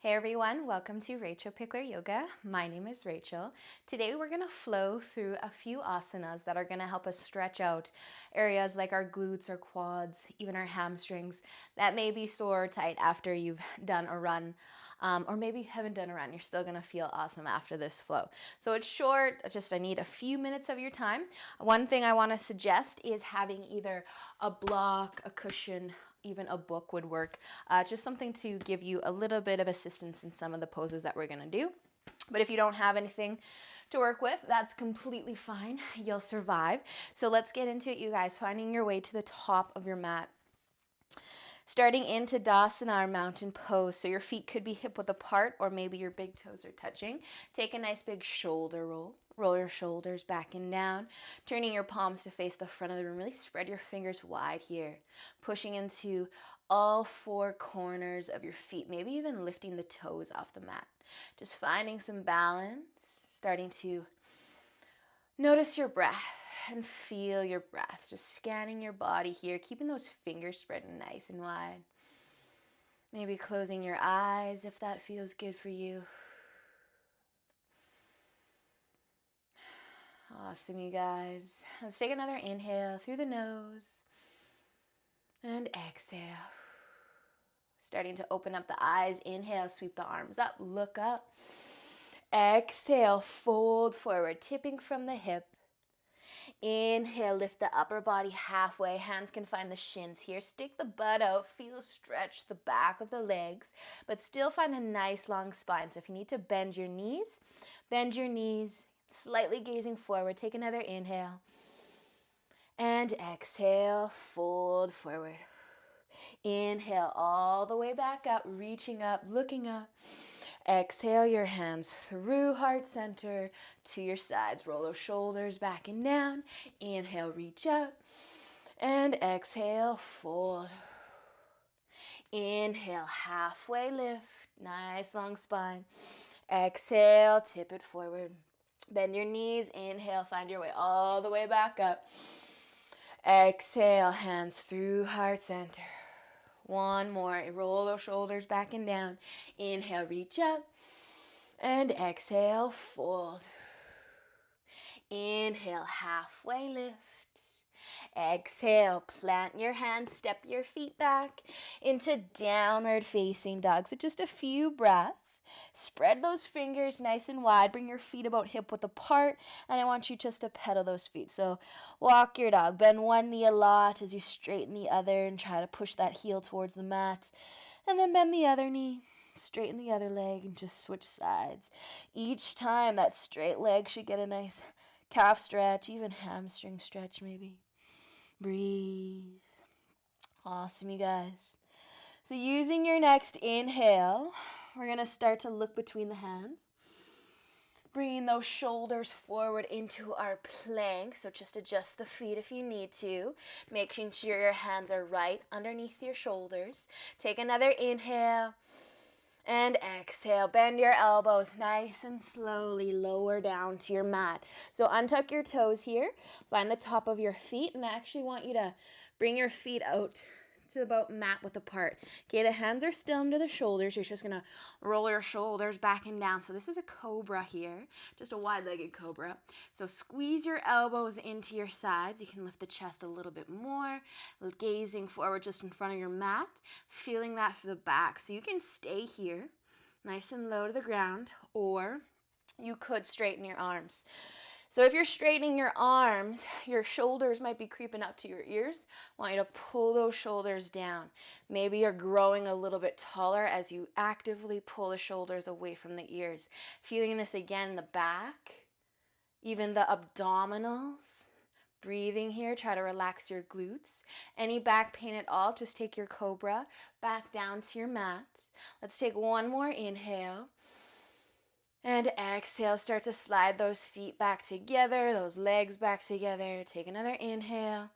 Hey everyone, welcome to Rachel Pichler Yoga. My name is Rachel. Today we're going to flow through a few asanas that are going to help us stretch out areas like our glutes or quads, even our hamstrings that may be sore or tight after you've done a run. Or maybe you haven't done a run, you're still going to feel awesome after this flow. So it's short, I need a few minutes of your time. One thing I want to suggest is having either a block, a cushion, even a book would work. Just something to give you a little bit of assistance in some of the poses that we're gonna do. But if you don't have anything to work with, that's completely fine. You'll survive. So let's get into it, you guys. Finding your way to the top of your mat. Starting into Tadasana, or mountain pose. So your feet could be hip width apart, or maybe your big toes are touching. Take a nice big shoulder roll. Roll your shoulders back and down, turning your palms to face the front of the room. Really spread your fingers wide here, pushing into all four corners of your feet, maybe even lifting the toes off the mat. Just finding some balance, starting to notice your breath and feel your breath. Just scanning your body here, keeping those fingers spread nice and wide. Maybe closing your eyes if that feels good for you. Awesome, you guys. Let's take another inhale through the nose and exhale. Starting to open up the eyes. Inhale, sweep the arms up, look up. Exhale, fold forward, tipping from the hip. Inhale, lift the upper body halfway. Hands can find the shins here. Stick the butt out, feel stretch the back of the legs, but still find a nice long spine. So if you need to bend your knees, slightly gazing forward. Take another inhale. And exhale, fold forward. Inhale all the way back up, reaching up, looking up. Exhale your hands through heart center to your sides. Roll those shoulders back and down. Inhale, reach up. And exhale, fold. Inhale, halfway lift. Nice long spine. Exhale, tip it forward. Bend your knees. Inhale, find your way all the way back up. Exhale, hands through heart center. One more. Roll those shoulders back and down. Inhale, reach up. And exhale, fold. Inhale, halfway lift. Exhale, plant your hands, step your feet back into downward facing dog. So just a few breaths. Spread those fingers nice and wide. Bring your feet about hip width apart. And I want you just to pedal those feet. So walk your dog. Bend one knee a lot as you straighten the other and try to push that heel towards the mat. And then bend the other knee. Straighten the other leg and just switch sides. Each time that straight leg should get a nice calf stretch, even hamstring stretch maybe. Breathe. Awesome, you guys. So using your next inhale, we're going to start to look between the hands. Bringing those shoulders forward into our plank. So just adjust the feet if you need to. Making sure your hands are right underneath your shoulders. Take another inhale. And exhale. Bend your elbows nice and slowly. Lower down to your mat. So untuck your toes here. Find the top of your feet. And I actually want you to bring your feet out to about mat width apart. Okay, the hands are still under the shoulders. You're just going to roll your shoulders back and down. So this is a cobra here, just a wide-legged cobra. So squeeze your elbows into your sides. You can lift the chest a little bit more, gazing forward just in front of your mat, feeling that for the back. So you can stay here, nice and low to the ground, or you could straighten your arms. So if you're straightening your arms, your shoulders might be creeping up to your ears. I want you to pull those shoulders down. Maybe you're growing a little bit taller as you actively pull the shoulders away from the ears. Feeling this again in the back, even the abdominals. Breathing here, try to relax your glutes. Any back pain at all, just take your cobra back down to your mat. Let's take one more inhale. And exhale, start to slide those feet back together, those legs back together. Take another inhale.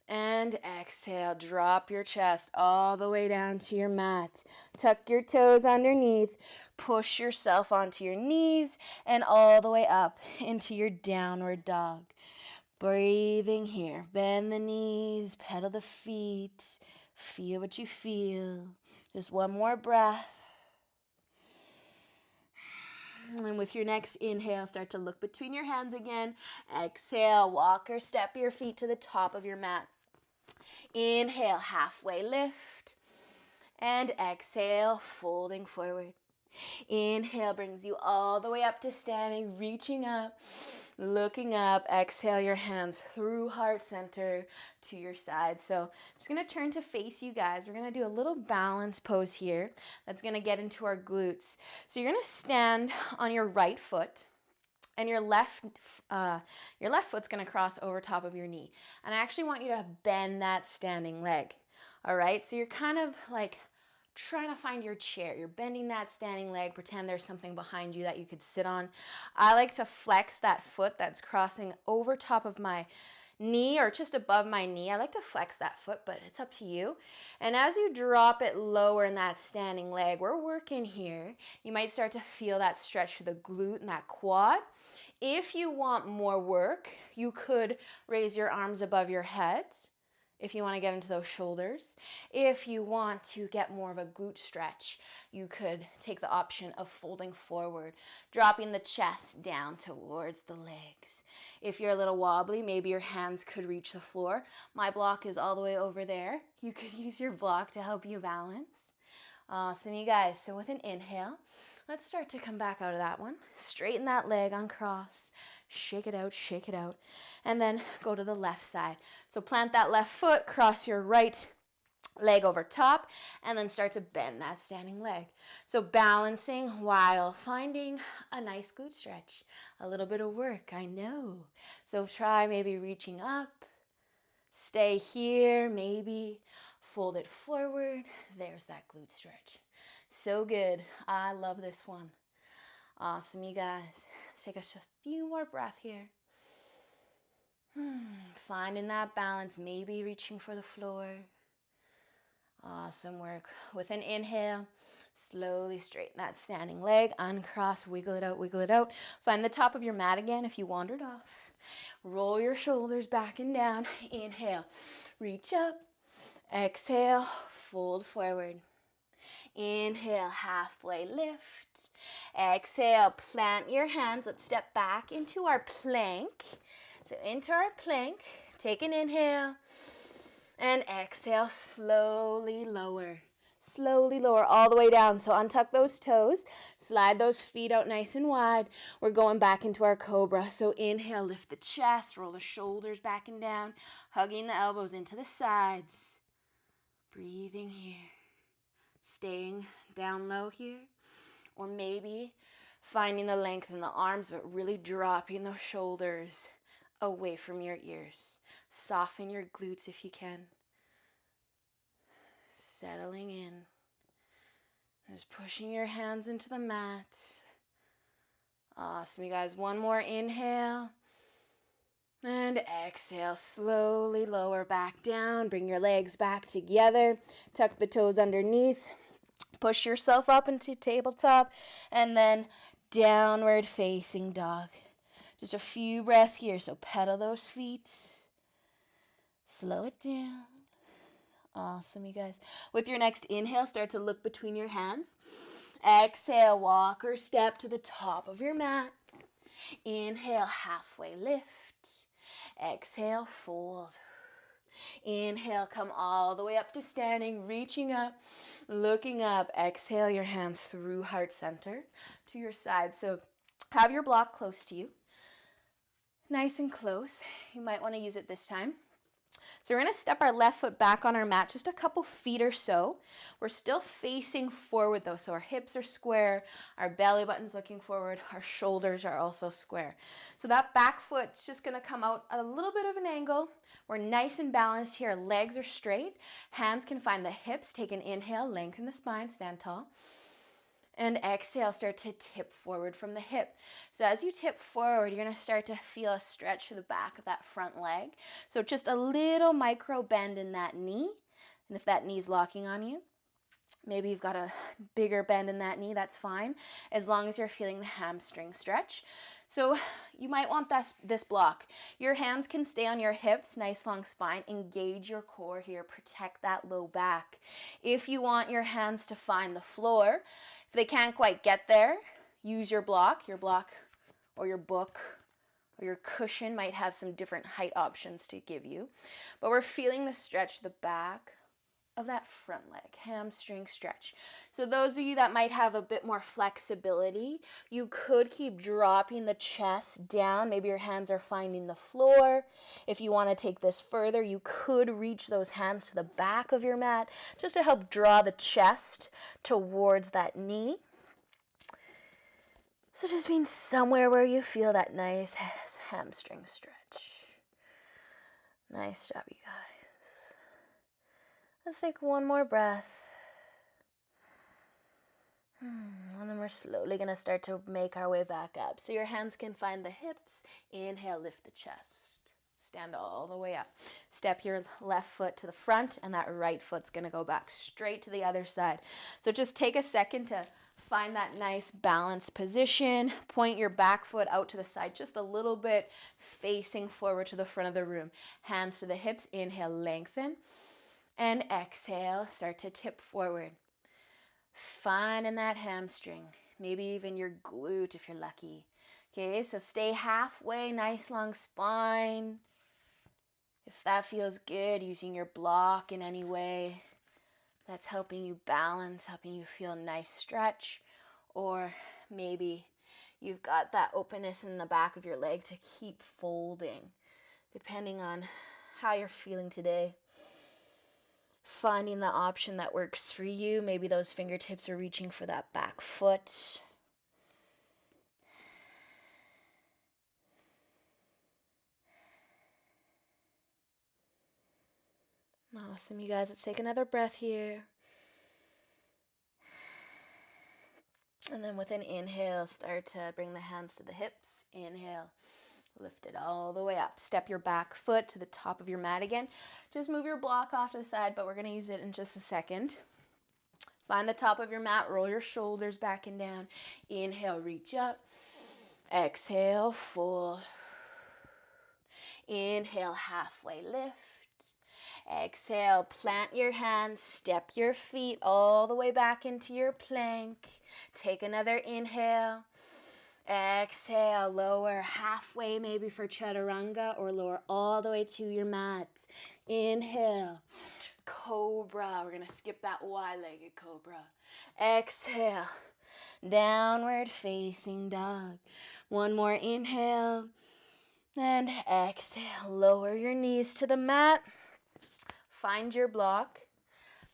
And exhale, drop your chest all the way down to your mat. Tuck your toes underneath. Push yourself onto your knees and all the way up into your downward dog. Breathing here. Bend the knees, pedal the feet. Feel what you feel. Just one more breath. And with your next inhale, start to look between your hands again. Exhale, walk or step your feet to the top of your mat. Inhale, halfway lift. And exhale, folding forward. Inhale brings you all the way up to standing, reaching up, looking up. Exhale your hands through heart center to your side. So I'm just going to turn to face you guys. We're going to do a little balance pose here. That's going to get into our glutes. So you're going to stand on your right foot, and your left foot's going to cross over top of your knee. And I actually want you to bend that standing leg. All right, so you're kind of like trying to find your chair. You're bending that standing leg. Pretend there's something behind you that you could sit on. I like to flex that foot that's crossing over top of my knee or just above my knee. I like to flex that foot, but it's up to you. And as you drop it lower in that standing leg, we're working here. You might start to feel that stretch through the glute and that quad. If you want more work, you could raise your arms above your head if you want to get into those shoulders. If you want to get more of a glute stretch, you could take the option of folding forward, dropping the chest down towards the legs. If you're a little wobbly, maybe your hands could reach the floor. My block is all the way over there. You could use your block to help you balance. Awesome, you guys. So with an inhale, let's start to come back out of that one. Straighten that leg, uncross. Shake it out, and then go to the left side. So plant that left foot, cross your right leg over top, and then start to bend that standing leg. So balancing while finding a nice glute stretch. A little bit of work, I know. So try maybe reaching up, stay here, maybe fold it forward. There's that glute stretch. So good. I love this one. Awesome, you guys. Let's take a few more breaths here. Finding that balance, maybe reaching for the floor. Awesome work. With an inhale, slowly straighten that standing leg, uncross, wiggle it out. Find the top of your mat again if you wandered off. Roll your shoulders back and down. Inhale, reach up. Exhale, fold forward. Inhale, halfway lift. Exhale, plant your hands. Let's step back into our plank. So into our plank, take an inhale, and exhale, slowly lower. Slowly lower all the way down. So untuck those toes, slide those feet out nice and wide. We're going back into our cobra. So inhale, lift the chest, roll the shoulders back and down, hugging the elbows into the sides. Breathing here. Staying down low here. Or maybe finding the length in the arms, but really dropping those shoulders away from your ears. Soften your glutes if you can. Settling in. Just pushing your hands into the mat. Awesome, you guys. One more inhale. And exhale, slowly lower back down. Bring your legs back together. Tuck the toes underneath. Push yourself up into tabletop. And then downward facing dog. Just a few breaths here. So pedal those feet. Slow it down. Awesome, you guys. With your next inhale, start to look between your hands. Exhale, walk or step to the top of your mat. Inhale, halfway lift. Exhale, fold. Inhale, come all the way up to standing, reaching up, looking up. Exhale your hands through heart center to your side. So have your block close to you. Nice and close. You might want to use it this time. So we're going to step our left foot back on our mat just a couple feet or so. We're still facing forward though, so our hips are square, our belly button's looking forward, our shoulders are also square. So that back foot's just going to come out at a little bit of an angle. We're nice and balanced here. Legs are straight. Hands can find the hips. Take an inhale, lengthen the spine, stand tall. And exhale, start to tip forward from the hip. So as you tip forward, you're going to start to feel a stretch through the back of that front leg. So just a little micro bend in that knee. And if that knee's locking on you, maybe you've got a bigger bend in that knee, that's fine, as long as you're feeling the hamstring stretch. So you might want this block. Your hands can stay on your hips, nice long spine. Engage your core here, protect that low back. If you want your hands to find the floor, if they can't quite get there, use your block or your book or your cushion might have some different height options to give you. But we're feeling the stretch, the back of that front leg, hamstring stretch. So those of you that might have a bit more flexibility, you could keep dropping the chest down. Maybe your hands are finding the floor. If you want to take this further, you could reach those hands to the back of your mat just to help draw the chest towards that knee. So just being somewhere where you feel that nice hamstring stretch. Nice job, you guys. Let's take one more breath. And then we're slowly going to start to make our way back up. So your hands can find the hips. Inhale, lift the chest. Stand all the way up. Step your left foot to the front, and that right foot's going to go back straight to the other side. So just take a second to find that nice balanced position. Point your back foot out to the side just a little bit, facing forward to the front of the room. Hands to the hips. Inhale, lengthen. And exhale, start to tip forward. Finding that hamstring, maybe even your glute if you're lucky. Okay, so stay halfway, nice long spine. If that feels good, using your block in any way that's helping you balance, helping you feel a nice stretch, or maybe you've got that openness in the back of your leg to keep folding, depending on how you're feeling today. Finding the option that works for you. Maybe those fingertips are reaching for that back foot. Awesome, you guys. Let's take another breath here. And then with an inhale, start to bring the hands to the hips. Inhale. Lift it all the way up. Step your back foot to the top of your mat again. Just move your block off to the side, but we're going to use it in just a second. Find the top of your mat. Roll your shoulders back and down. Inhale, reach up. Exhale, fold. Inhale, halfway lift. Exhale, plant your hands. Step your feet all the way back into your plank. Take another inhale. Exhale, lower halfway maybe for chaturanga, or lower all the way to your mat. Inhale, cobra. We're going to skip that wide-legged cobra. Exhale, downward facing dog. One more inhale, and exhale. Lower your knees to the mat. Find your block.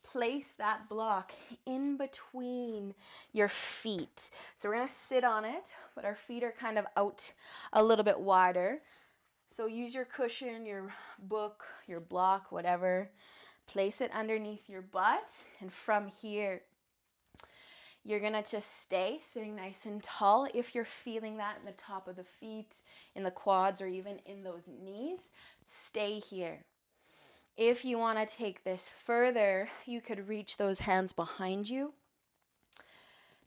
Place that block in between your feet. So we're going to sit on it, but our feet are kind of out a little bit wider. So use your cushion, your book, your block, whatever. Place it underneath your butt. And from here, you're going to just stay sitting nice and tall. If you're feeling that in the top of the feet, in the quads, or even in those knees, stay here. If you want to take this further, you could reach those hands behind you.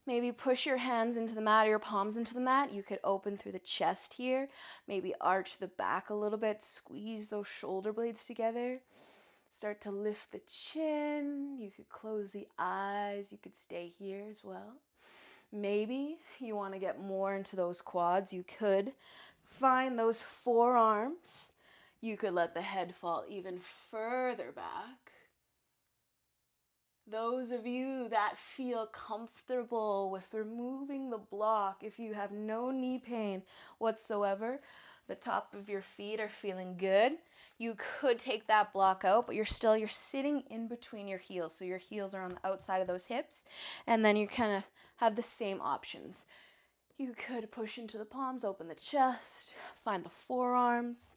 Maybe push your hands into the mat or your palms into the mat. You could open through the chest here. Maybe arch the back a little bit. Squeeze those shoulder blades together. Start to lift the chin. You could close the eyes. You could stay here as well. Maybe you want to get more into those quads. You could find those forearms. You could let the head fall even further back. Those of you that feel comfortable with removing the block, if you have no knee pain whatsoever, the top of your feet are feeling good, you could take that block out, but you're sitting in between your heels. So your heels are on the outside of those hips, and then you kind of have the same options. You could push into the palms, open the chest, find the forearms.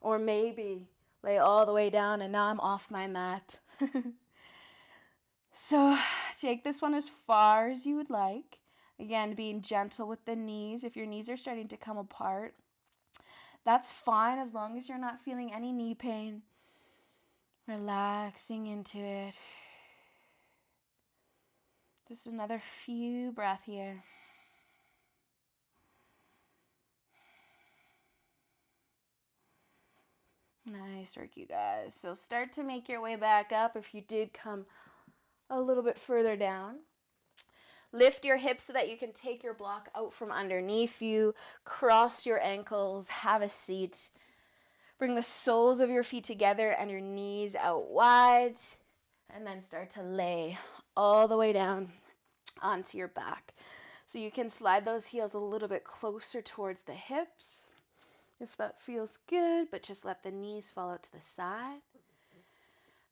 Or maybe lay all the way down and now I'm off my mat. So take this one as far as you would like. Again, being gentle with the knees. If your knees are starting to come apart, that's fine as long as you're not feeling any knee pain. Relaxing into it. Just another few breaths here. Nice work, you guys. So start to make your way back up if you did come a little bit further down. Lift your hips so that you can take your block out from underneath you. Cross your ankles, have a seat. Bring the soles of your feet together and your knees out wide. And then start to lay all the way down onto your back. So you can slide those heels a little bit closer towards the hips if that feels good, but just let the knees fall out to the side.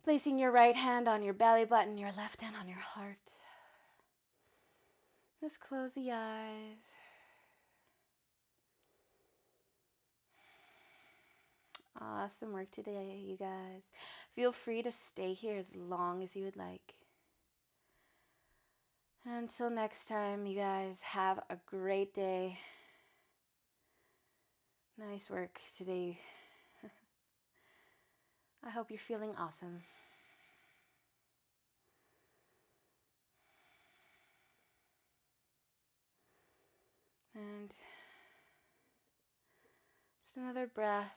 Placing your right hand on your belly button, your left hand on your heart. Just close the eyes. Awesome work today, you guys. Feel free to stay here as long as you would like. And until next time, you guys, have a great day. Nice work today. I hope you're feeling awesome. And just another breath.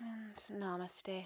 And namaste.